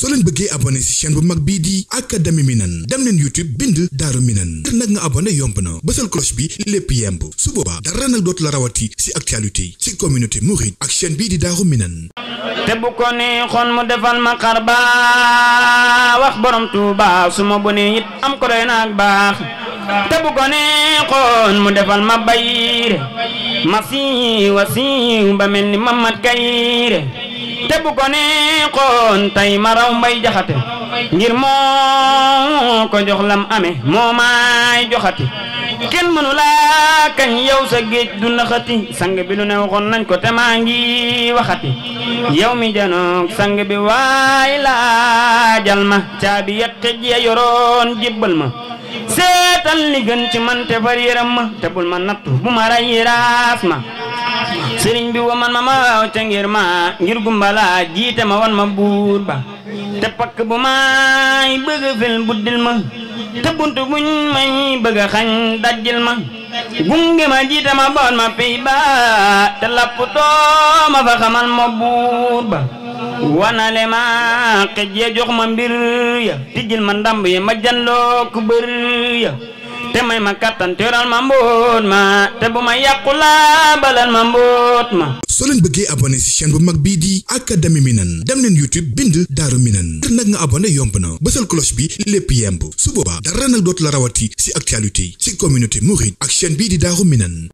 soo leen bëggee abonné ci chaîne bu mag bii di Académie Minane dem leen YouTube bind Daaru Minane ngir nag nga abonné yomb na bësal cloche bi lépp yemb su boobaa dara nag dootu la rawati ci actualité ci communauté mouride ak chaîne bii di Daaru Minane. te bu ko neexoon mu defal ma xar wax borom Tuuba su ma bonee it am ko doy na ak baax te bu ko neexoon mu defal ma bayre ma siiw ba mel ni Mamad Kayre te bu ko neexoon tey ma raw Mbay Jaxate ngir moo ko jox lam amee moo may joxati kenn mënu laa kañ yow sa géej du naxati sang bi lu ne waxoon nañ ko te maa ngi waxati yow mi janoog sang bi waay laajal ma caabi yat xëj ya yoroon jébbal ma seetal li gën ci man te far yëram ma te bul ma nattu bu ma ray raas ma sëriñ bi wa man ma waaw ca ngir ma ngir gumbala jiite ma wan ma buur ba te pakk bu may bëgg fel buddil ma te buntu buñ may bëgg xañ dajjil ma gunge ma jiite ma boon ma pey ba te lapputoo ma fa xamal ma buur ba wanale ma xëj ya jox ma mbir ya tijjil ma ndamb ya ma janloo ku bër ya te may ma kattan teral ma mboot ma te bu ma yàqu laa balal ma mboot ma. soo leen bëggee abonné ci chaîne bu mag bii di Académie Minane dem leen YouTube bind Daaru Minane ngir nag nga abonné yomb na bësal cloche bi lépp yemb su boobaa dara nag dootu la rawati ci actualité ci communauté mouride ak chaîne bii di Daaru Minane.